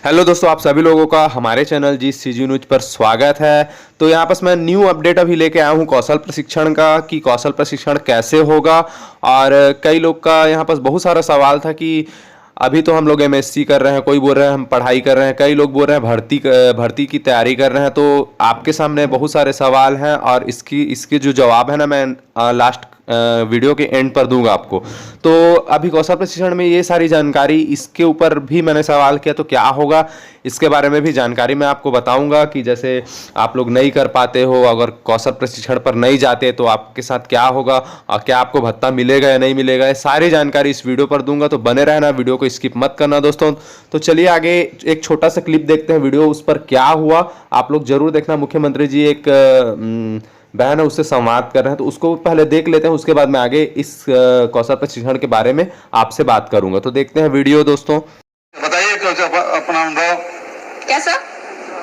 Hello दोस्तों, आप सभी लोगों का हमारे चैनल जी सीजी न्यूज पर स्वागत है। तो यहाँ पर मैं न्यू अपडेट अभी लेके आया हूँ कौशल प्रशिक्षण का कि कौशल प्रशिक्षण कैसे होगा। और कई लोग का यहाँ पर बहुत सारा सवाल था कि अभी तो हम लोग एमएससी कर रहे हैं, कोई बोल रहे हैं हम पढ़ाई कर रहे हैं, कई लोग बोल रहे हैं भर्ती की तैयारी कर रहे हैं। तो आपके सामने बहुत सारे सवाल हैं और इसके जो जवाब है ना, मैं लास्ट वीडियो के एंड पर दूंगा आपको। तो अभी कौशल प्रशिक्षण में ये सारी जानकारी, इसके ऊपर भी मैंने सवाल किया तो क्या होगा इसके बारे में भी जानकारी मैं आपको बताऊंगा कि जैसे आप लोग नहीं कर पाते हो, अगर कौशल प्रशिक्षण पर नहीं जाते तो आपके साथ क्या होगा और क्या आपको भत्ता मिलेगा या नहीं मिलेगा, ये सारी जानकारी इस वीडियो पर दूंगा। तो बने रहना, वीडियो को स्किप मत करना दोस्तों। तो चलिए आगे एक छोटा सा क्लिप देखते हैं वीडियो, उस पर क्या हुआ आप लोग जरूर देखना। मुख्यमंत्री जी एक बहन है उससे संवाद कर रहे हैं, तो उसको पहले देख लेते हैं, उसके बाद मैं आगे इस कौशल प्रशिक्षण के बारे में आपसे बात करूंगा। तो देखते हैं वीडियो दोस्तों। बताइए अपना अनुभव कैसा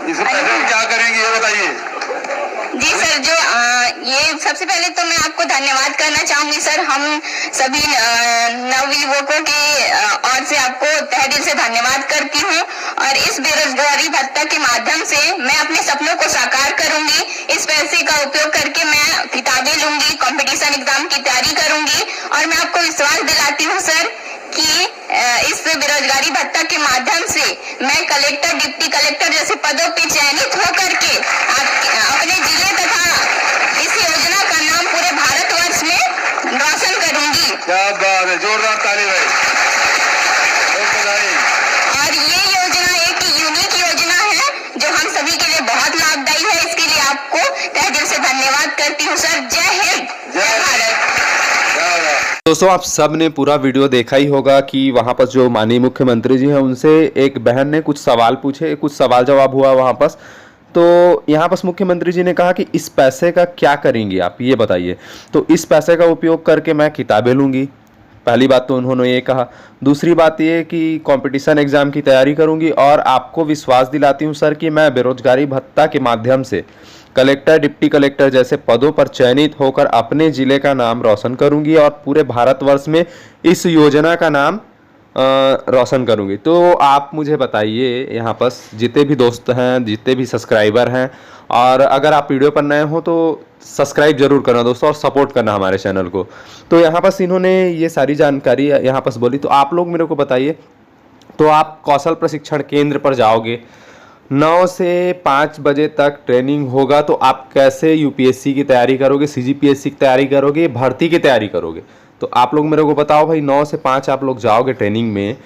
इससे पहले क्या करेंगे ये बताइए। जी सर, जो ये सबसे पहले तो मैं आपको धन्यवाद करना चाहूंगी सर। हम सभी नवयुवकों के ओर से आपको तहे दिल से धन्यवाद करती हूँ। और इस बेरोजगारी भत्ता के माध्यम से मैं अपने सपनों को साकार करूंगी। इस पैसे का उपयोग करके मैं किताबें लूंगी, कंपटीशन एग्जाम की तैयारी करूंगी। और मैं आपको विश्वास दिलाती हूँ सर कि इस बेरोजगारी भत्ता के माध्यम से मैं कलेक्टर, डिप्टी कलेक्टर जैसे पदों पर चयनित होकर के अपने जिले तथा इस योजना का नाम पूरे भारतवर्ष में रोशन करूंगी। क्या बात है, जोरदार ताली भाई। और ये योजना एक यूनिक योजना है जो हम सभी के लिए बहुत लाभदायी है। इसके लिए आपको तहे दिल से धन्यवाद करती हूँ सर। जय हिंद, जय भारत। दोस्तों, आप सब ने पूरा वीडियो देखा ही होगा कि वहां पर जो माननीय मुख्यमंत्री जी हैं उनसे एक बहन ने कुछ सवाल पूछे, कुछ सवाल जवाब हुआ वहां पर। तो यहाँ पर मुख्यमंत्री जी ने कहा कि इस पैसे का क्या करेंगे आप ये बताइए। तो इस पैसे का उपयोग करके मैं किताबें लूँगी, पहली बात तो उन्होंने ये कहा। दूसरी बात ये कि कंपटीशन एग्ज़ाम की तैयारी करूंगी और आपको विश्वास दिलाती हूँ सर कि मैं बेरोजगारी भत्ता के माध्यम से कलेक्टर, डिप्टी कलेक्टर जैसे पदों पर चयनित होकर अपने ज़िले का नाम रोशन करूंगी और पूरे भारतवर्ष में इस योजना का नाम रोशन करूंगी। तो आप मुझे बताइए यहाँ पर जितने भी दोस्त हैं, जितने भी सब्सक्राइबर हैं, और अगर आप वीडियो पर नए हो तो सब्सक्राइब जरूर करना दोस्तों और सपोर्ट करना हमारे चैनल को। तो यहाँ पर इन्होंने ये सारी जानकारी यहाँ पर बोली, तो आप लोग मेरे को बताइए। तो आप कौशल प्रशिक्षण केंद्र पर जाओगे, 9 से 5 बजे तक ट्रेनिंग होगा। तो आप कैसे यूपीएससी की तैयारी करोगे, सीजीपीएससी की तैयारी करोगे, भर्ती की तैयारी करोगे। तो आप लोग मेरे को बताओ भाई, 9 से 5 आप लोग जाओगे ट्रेनिंग में,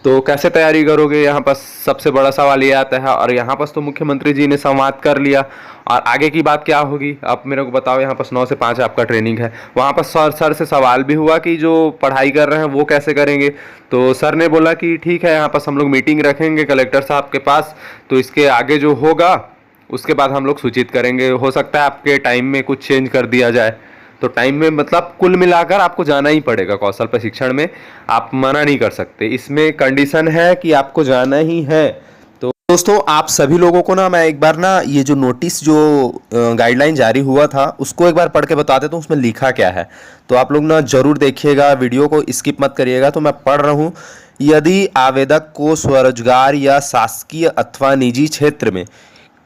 तो कैसे तैयारी करोगे। यहाँ पर सबसे बड़ा सवाल ये आता है। और यहाँ पर तो मुख्यमंत्री जी ने संवाद कर लिया, और आगे की बात क्या होगी आप मेरे को बताओ। यहाँ पर 9 से 5 आपका ट्रेनिंग है। वहाँ पर सर से सवाल भी हुआ कि जो पढ़ाई कर रहे हैं वो कैसे करेंगे। तो सर ने बोला कि ठीक है, यहाँ पर हम लोग मीटिंग रखेंगे कलेक्टर साहब के पास, तो इसके आगे जो होगा उसके बाद हम लोग सूचित करेंगे। हो सकता है आपके टाइम में कुछ चेंज कर दिया जाए। तो टाइम में मतलब कुल मिलाकर आपको जाना ही पड़ेगा कौशल प्रशिक्षण में, आप मना नहीं कर सकते। इसमें कंडीशन है कि आपको जाना ही है। तो दोस्तों, आप सभी लोगों को ना मैं एक बार ना ये जो नोटिस, जो गाइडलाइन जारी हुआ था, उसको एक बार पढ़ के बता देता हूँ उसमें लिखा क्या है। तो आप लोग ना जरूर देखिएगा, वीडियो को स्किप मत करिएगा। तो मैं पढ़ रहा हूँ। यदि आवेदक को स्वरोजगार या शासकीय अथवा निजी क्षेत्र में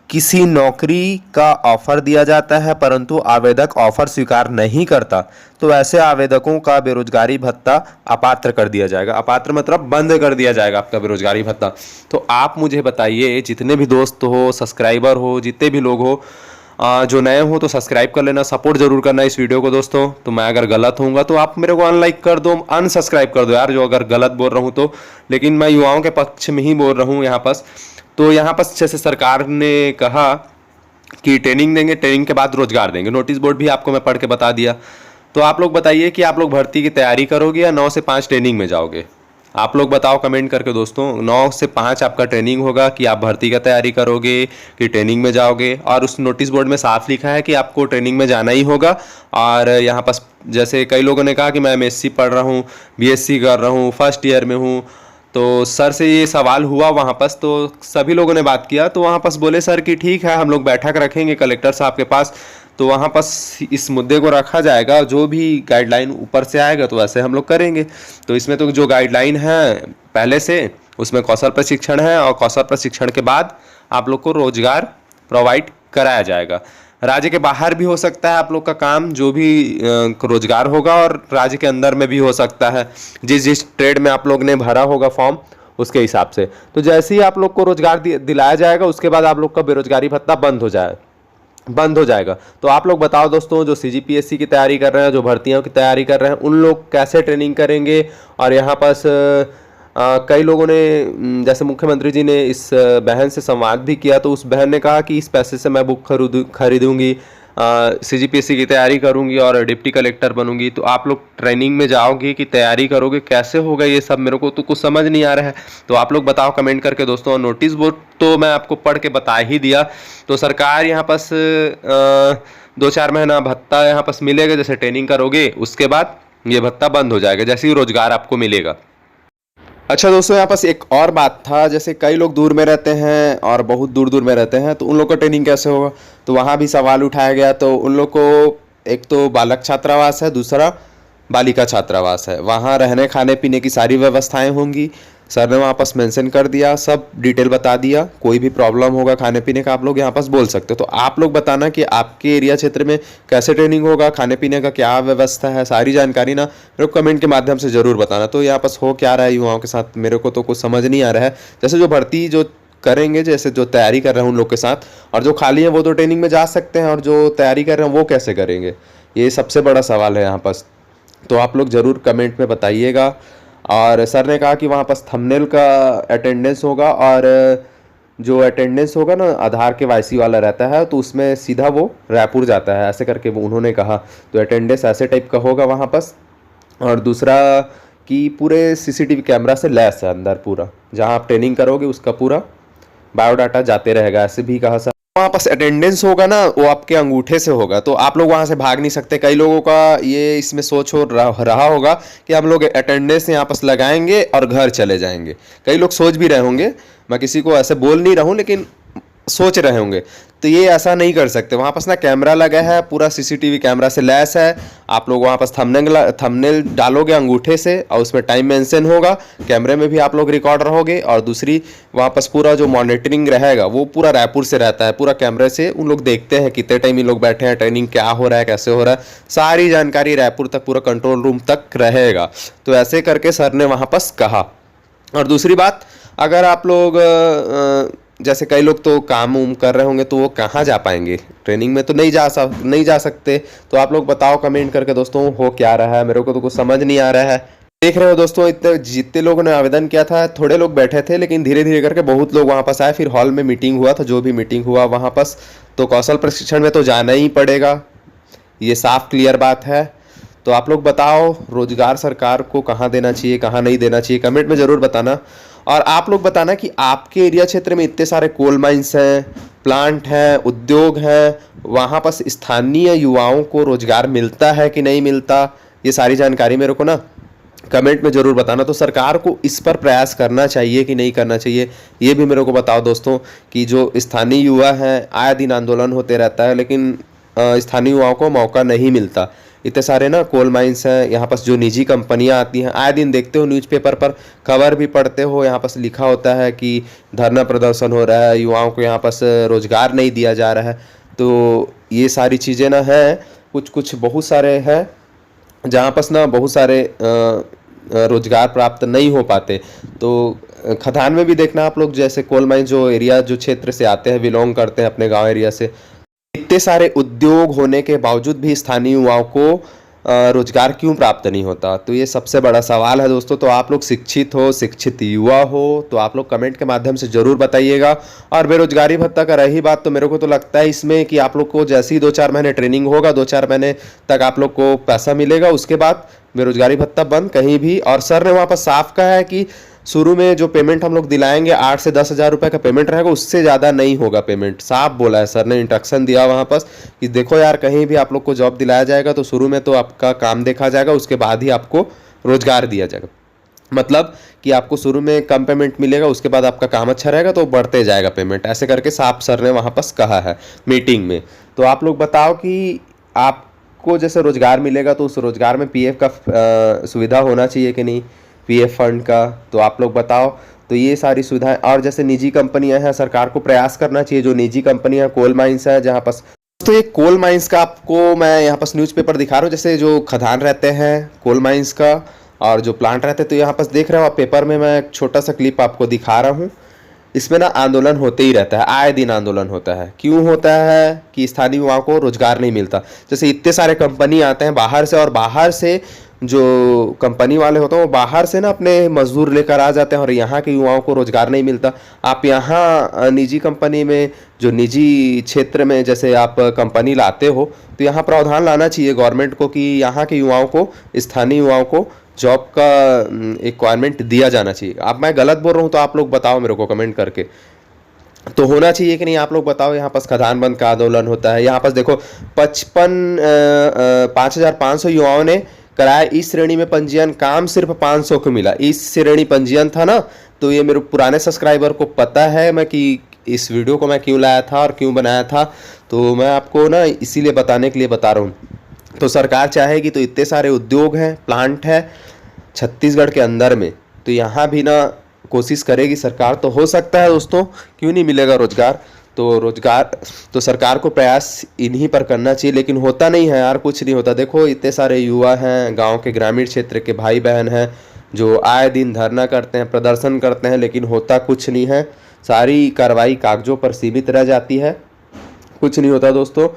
किसी नौकरी का ऑफर दिया जाता है परंतु आवेदक ऑफर स्वीकार नहीं करता, तो ऐसे आवेदकों का बेरोजगारी भत्ता अपात्र कर दिया जाएगा। अपात्र मतलब बंद कर दिया जाएगा आपका बेरोजगारी भत्ता। तो आप मुझे बताइए, जितने भी दोस्त हो, सब्सक्राइबर हो, जितने भी लोग हो, जो नए हो तो सब्सक्राइब कर लेना, सपोर्ट जरूर करना इस वीडियो को दोस्तों। तो मैं अगर गलत होऊंगा तो आप मेरे को अनलाइक कर दो, अनसब्सक्राइब कर दो यार, जो अगर गलत बोल रहा हूँ तो। लेकिन मैं युवाओं के पक्ष में ही बोल रहा हूँ यहाँ पर। तो यहाँ पर जैसे सरकार ने कहा कि ट्रेनिंग देंगे, ट्रेनिंग के बाद रोजगार देंगे। नोटिस बोर्ड भी आपको मैं पढ़ के बता दिया। तो आप लोग बताइए कि आप लोग भर्ती की तैयारी करोगे या 9 से 5 ट्रेनिंग में जाओगे। आप लोग बताओ कमेंट करके दोस्तों। 9 से 5 आपका ट्रेनिंग होगा कि आप भर्ती का तैयारी करोगे कि ट्रेनिंग में जाओगे। और उस नोटिस बोर्ड में साफ लिखा है कि आपको ट्रेनिंग में जाना ही होगा। और यहाँ पर जैसे कई लोगों ने कहा कि मैं एमएससी पढ़ रहा हूँ, बीएससी कर रहा हूँ, फर्स्ट ईयर में हूँ, तो सर से ये सवाल हुआ वहाँ पर। तो सभी लोगों ने बात किया, तो वहाँ पर बोले सर कि ठीक है, हम लोग बैठक रखेंगे कलेक्टर साहब के पास, तो वहाँ पर इस मुद्दे को रखा जाएगा। जो भी गाइडलाइन ऊपर से आएगा तो वैसे हम लोग करेंगे। तो इसमें तो जो गाइडलाइन है पहले से उसमें कौशल प्रशिक्षण है और कौशल प्रशिक्षण के बाद आप लोग को रोजगार प्रोवाइड कराया जाएगा। राज्य के बाहर भी हो सकता है आप लोग का काम, जो भी रोजगार होगा, और राज्य के अंदर में भी हो सकता है, जिस जिस ट्रेड में आप लोग ने भरा होगा फॉर्म उसके हिसाब से। तो जैसे ही आप लोग को रोजगार दिलाया जाएगा उसके बाद आप लोग का बेरोजगारी भत्ता बंद हो जाएगा। तो आप लोग बताओ दोस्तों, जो CGPSC की तैयारी कर रहे हैं, जो भर्तियों की तैयारी कर रहे हैं, उन लोग कैसे ट्रेनिंग करेंगे। और यहाँ पास कई लोगों ने, जैसे मुख्यमंत्री जी ने इस बहन से संवाद भी किया, तो उस बहन ने कहा कि इस पैसे से मैं बुक खरीदूंगी, CGPSC की तैयारी करूंगी और डिप्टी कलेक्टर बनूंगी। तो आप लोग ट्रेनिंग में जाओगे कि तैयारी करोगे, कैसे होगा ये सब, मेरे को तो कुछ समझ नहीं आ रहा है। तो आप लोग बताओ कमेंट करके दोस्तों। और नोटिस बोर्ड तो मैं आपको पढ़ के बता ही दिया। तो सरकार यहाँ पास 2-4 महीना भत्ता यहाँ पास मिलेगा, जैसे ट्रेनिंग करोगे उसके बाद ये भत्ता बंद हो जाएगा, जैसे ही रोजगार आपको मिलेगा। अच्छा दोस्तों, यहाँ पास एक और बात था, जैसे कई लोग दूर में रहते हैं और बहुत दूर दूर में रहते हैं, तो उन लोग का ट्रेनिंग कैसे होगा। तो वहाँ भी सवाल उठाया गया। तो उन लोग को एक तो बालक छात्रावास है, दूसरा बालिका छात्रावास है। वहाँ रहने खाने पीने की सारी व्यवस्थाएं होंगी। सर ने वहाँ पास मेंशन कर दिया, सब डिटेल बता दिया। कोई भी प्रॉब्लम होगा खाने पीने का आप लोग यहाँ पास बोल सकते हो। तो आप लोग बताना कि आपके एरिया क्षेत्र में कैसे ट्रेनिंग होगा, खाने पीने का क्या व्यवस्था है, सारी जानकारी ना मेरे को कमेंट के माध्यम से ज़रूर बताना। तो यहाँ पास हो क्या रहा है युवाओं के साथ, मेरे को तो कुछ समझ नहीं आ रहा है। जैसे जो भर्ती जो करेंगे, जैसे जो तैयारी कर रहे हैं उन लोग के साथ, और जो खाली हैं वो तो ट्रेनिंग में जा सकते हैं, और जो तैयारी कर रहे हैं वो कैसे करेंगे, ये सबसे बड़ा सवाल है यहाँ पास। तो आप लोग ज़रूर कमेंट में बताइएगा। और सर ने कहा कि वहाँ पास थंबनेल का अटेंडेंस होगा, और जो अटेंडेंस होगा ना आधार के KYC वाला रहता है, तो उसमें सीधा वो रायपुर जाता है, ऐसे करके वो उन्होंने कहा। तो अटेंडेंस ऐसे टाइप का होगा वहाँ पास। और दूसरा कि पूरे CCTV कैमरा से लैस है अंदर, पूरा जहाँ आप ट्रेनिंग करोगे उसका पूरा बायोडाटा जाते रहेगा, ऐसे भी कहा सर। वहाँ पास अटेंडेंस होगा ना, वो आपके अंगूठे से होगा, तो आप लोग वहाँ से भाग नहीं सकते। कई लोगों का ये इसमें सोच हो रहा होगा कि हम लोग अटेंडेंस यहाँ पास लगाएंगे और घर चले जाएंगे। कई लोग सोच भी रहे होंगे, मैं किसी को ऐसे बोल नहीं रहा हूँ, लेकिन सोच रहे होंगे। तो ये ऐसा नहीं कर सकते। वहाँ पास ना कैमरा लगा है, पूरा CCTV कैमरा से लैस है। आप लोग वहाँ पास थंबनेल डालोगे अंगूठे से, और उसमें टाइम मेंशन होगा, कैमरे में भी आप लोग रिकॉर्ड रहोगे। और दूसरी वहाँ पास पूरा जो मॉनिटरिंग रहेगा वो पूरा रायपुर से रहता है, पूरा कैमरे से उन लोग देखते हैं कितने टाइम ये लोग बैठे हैं, ट्रेनिंग क्या हो रहा है, कैसे हो रहा है, सारी जानकारी रायपुर तक, पूरा कंट्रोल रूम तक रहेगा। तो ऐसे करके सर ने वहाँ पास कहा। और दूसरी बात, अगर आप लोग जैसे कई लोग तो काम उम कर रहे होंगे, तो वो कहाँ जा पाएंगे, ट्रेनिंग में तो नहीं जा सकते। तो आप लोग बताओ कमेंट करके दोस्तों, हो क्या रहा है, मेरे को तो कुछ समझ नहीं आ रहा है। देख रहे हो दोस्तों, इतने जितने लोगों ने आवेदन किया था, थोड़े लोग बैठे थे, लेकिन धीरे धीरे करके बहुत लोग वहाँ पास आए। फिर हॉल में मीटिंग हुआ था, जो भी मीटिंग हुआ वहाँ पास, तो कौशल प्रशिक्षण में तो जाना ही पड़ेगा, ये साफ क्लियर बात है। तो आप लोग बताओ, रोजगार सरकार को कहाँ देना चाहिए, कहाँ नहीं देना चाहिए, कमेंट में ज़रूर बताना। और आप लोग बताना कि आपके एरिया क्षेत्र में इतने सारे कोल माइंस हैं, प्लांट हैं, उद्योग हैं, वहाँ पास स्थानीय युवाओं को रोजगार मिलता है कि नहीं मिलता, ये सारी जानकारी मेरे को ना कमेंट में ज़रूर बताना। तो सरकार को इस पर प्रयास करना चाहिए कि नहीं करना चाहिए, ये भी मेरे को बताओ दोस्तों। कि जो स्थानीय युवा हैं, आए दिन आंदोलन होते रहता है, लेकिन स्थानीय युवाओं को मौका नहीं मिलता। इतने सारे ना कोल माइंस हैं, यहाँ पास जो निजी कंपनियाँ आती हैं, आए दिन देखते हो न्यूज़पेपर पर खबर भी पढ़ते हो, यहाँ पास लिखा होता है कि धरना प्रदर्शन हो रहा है, युवाओं को यहाँ पास रोजगार नहीं दिया जा रहा है। तो ये सारी चीज़ें ना हैं, कुछ बहुत सारे हैं जहाँ पास ना बहुत सारे रोजगार प्राप्त नहीं हो पाते। तो खदान में भी देखना आप लोग, जैसे कोल माइन जो एरिया, जो क्षेत्र से आते हैं, बिलोंग करते हैं अपने गांव एरिया से, इतने सारे उद्योग होने के बावजूद भी स्थानीय युवाओं को रोजगार क्यों प्राप्त नहीं होता। तो ये सबसे बड़ा सवाल है दोस्तों। तो आप लोग शिक्षित हो, शिक्षित युवा हो, तो आप लोग कमेंट के माध्यम से ज़रूर बताइएगा। और बेरोजगारी भत्ता का रही बात, तो मेरे को तो लगता है इसमें कि आप लोग को जैसे ही 2-4 महीने ट्रेनिंग होगा, 2-4 महीने तक आप लोग को पैसा मिलेगा, उसके बाद बेरोजगारी भत्ता बंद कहीं भी। और सर ने वहाँ पर साफ कहा है कि शुरू में जो पेमेंट हम लोग दिलाएंगे 8 से 10 हज़ार रुपये का पेमेंट रहेगा, उससे ज़्यादा नहीं होगा पेमेंट। साफ बोला है सर ने, इंस्ट्रक्शन दिया वहाँ पर कि देखो यार, कहीं भी आप लोग को जॉब दिलाया जाएगा तो शुरू में तो आपका काम देखा जाएगा, उसके बाद ही आपको रोजगार दिया जाएगा। मतलब कि आपको शुरू में कम पेमेंट मिलेगा, उसके बाद आपका काम अच्छा रहेगा तो बढ़ते जाएगा पेमेंट, ऐसे करके साफ सर ने वहाँ पर कहा है मीटिंग में। तो आप लोग बताओ कि आपको जैसे रोजगार मिलेगा तो उस रोजगार में PF का सुविधा होना चाहिए कि नहीं, PF फंड का, तो आप लोग बताओ। तो ये सारी सुविधाएं, और जैसे निजी कंपनियां हैं, सरकार को प्रयास करना चाहिए जो निजी कंपनियां, कोल माइंस है जहाँ पर, तो ये कोल माइंस का आपको मैं यहाँ पर न्यूज़पेपर दिखा रहा हूँ, जैसे जो खदान रहते हैं कोल माइंस का और जो प्लांट रहते हैं, तो यहाँ पर देख रहे हो आप पेपर में मैं एक छोटा सा क्लिप आपको दिखा रहा हूँ। इसमें ना आंदोलन होते ही रहता है, आए दिन आंदोलन होता है। क्यों होता है कि स्थानीय युवाओं को रोजगार नहीं मिलता। जैसे इतने सारे कंपनी आते हैं बाहर से, और बाहर से जो कंपनी वाले होते हैं वो बाहर से ना अपने मजदूर लेकर आ जाते हैं और यहाँ के युवाओं को रोजगार नहीं मिलता। आप यहाँ निजी कंपनी में, जो निजी क्षेत्र में जैसे आप कंपनी लाते हो, तो यहाँ प्रावधान लाना चाहिए गवर्नमेंट को कि यहाँ के युवाओं को, स्थानीय युवाओं को जॉब का रिक्वायरमेंट दिया जाना चाहिए। अब मैं गलत बोल रहा हूँ तो आप लोग बताओ मेरे को कमेंट करके, तो होना चाहिए कि नहीं, आप लोग बताओ। यहाँ पास खदान बंद का आंदोलन होता है, यहाँ पास देखो 5,500 युवाओं ने कराया इस श्रेणी में पंजीयन, काम सिर्फ 500 को मिला। इस श्रेणी पंजीयन था ना, तो ये मेरे पुराने सब्सक्राइबर को पता है मैं कि इस वीडियो को मैं क्यों लाया था और क्यों बनाया था, तो मैं आपको ना इसीलिए बताने के लिए बता रहा हूँ। तो सरकार चाहेगी तो इतने सारे उद्योग हैं, प्लांट है छत्तीसगढ़ के अंदर में, तो यहाँ भी ना कोशिश करेगी सरकार, तो हो सकता है दोस्तों, क्यों नहीं मिलेगा रोजगार। तो रोजगार तो सरकार को प्रयास इन्हीं पर करना चाहिए, लेकिन होता नहीं है यार, कुछ नहीं होता। देखो इतने सारे युवा हैं, गांव के ग्रामीण क्षेत्र के भाई बहन हैं जो आए दिन धरना करते हैं, प्रदर्शन करते हैं, लेकिन होता कुछ नहीं है। सारी कार्रवाई कागजों पर सीमित रह जाती है, कुछ नहीं होता दोस्तों।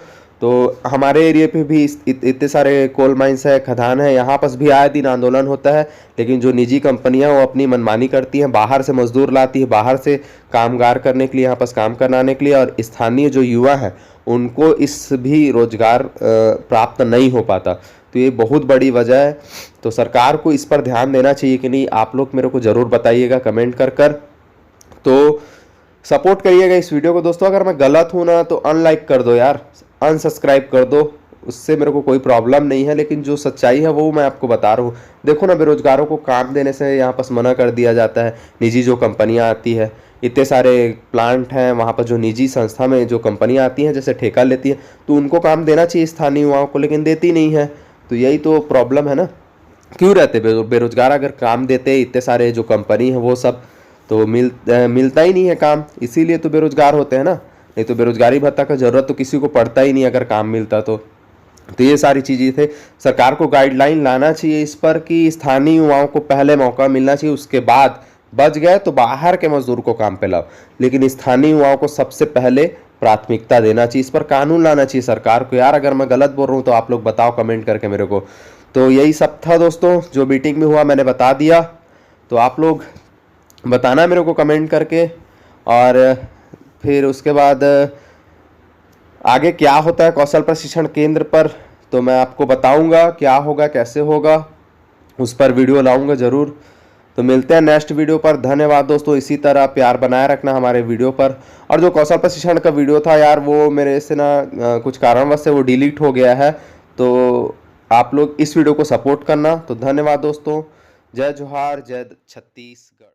तो हमारे एरिया पे भी इतने सारे कोल माइंस है, खदान है, यहाँ पर भी आए दिन आंदोलन होता है, लेकिन जो निजी कंपनियां वो अपनी मनमानी करती हैं, बाहर से मजदूर लाती है, बाहर से कामगार करने के लिए, यहाँ पर काम कराने के लिए, और स्थानीय जो युवा हैं उनको इस भी रोजगार प्राप्त नहीं हो पाता। तो ये बहुत बड़ी वजह है। तो सरकार को इस पर ध्यान देना चाहिए कि नहीं, आप लोग मेरे को ज़रूर बताइएगा कमेंट कर। तो सपोर्ट करिएगा इस वीडियो को दोस्तों। अगर मैं गलत हूँ ना तो अनलाइक कर दो यार, अनसब्सक्राइब कर दो, उससे मेरे को कोई प्रॉब्लम नहीं है, लेकिन जो सच्चाई है वो मैं आपको बता रहा हूँ। देखो ना, बेरोजगारों को काम देने से यहाँ पर मना कर दिया जाता है। निजी जो कंपनियाँ आती है, इतने सारे प्लांट हैं वहाँ पर, जो निजी संस्था में जो कंपनियाँ आती हैं जैसे ठेका लेती हैं, तो उनको काम देना चाहिए स्थानीय युवाओं को, लेकिन देती नहीं है। तो यही तो प्रॉब्लम है ना, क्यों रहते बेरोजगार। अगर काम देते इतने सारे जो कंपनी है वो सब, तो मिलता ही नहीं है काम, इसीलिए तो बेरोजगार होते हैं ना। नहीं तो बेरोजगारी भत्ता का ज़रूरत तो किसी को पड़ता ही नहीं अगर काम मिलता तो ये सारी चीज़ें थे। सरकार को गाइडलाइन लाना चाहिए इस पर कि स्थानीय युवाओं को पहले मौका मिलना चाहिए, उसके बाद बच गए तो बाहर के मजदूर को काम पे लाओ, लेकिन स्थानीय युवाओं को सबसे पहले प्राथमिकता देना चाहिए। इस पर कानून लाना चाहिए सरकार को यार। अगर मैं गलत बोल रहा हूँ तो आप लोग बताओ कमेंट करके मेरे को। तो यही सब था दोस्तों, जो मीटिंग में हुआ मैंने बता दिया, तो आप लोग बताना मेरे को कमेंट करके, और फिर उसके बाद आगे क्या होता है कौशल प्रशिक्षण केंद्र पर, तो मैं आपको बताऊंगा क्या होगा, कैसे होगा, उस पर वीडियो लाऊंगा ज़रूर। तो मिलते हैं नेक्स्ट वीडियो पर। धन्यवाद दोस्तों, इसी तरह प्यार बनाए रखना हमारे वीडियो पर। और जो कौशल प्रशिक्षण का वीडियो था यार, वो मेरे से ना कुछ कारणवश से वो डिलीट हो गया है, तो आप लोग इस वीडियो को सपोर्ट करना। तो धन्यवाद दोस्तों, जय जोहार, जय छत्तीसगढ़।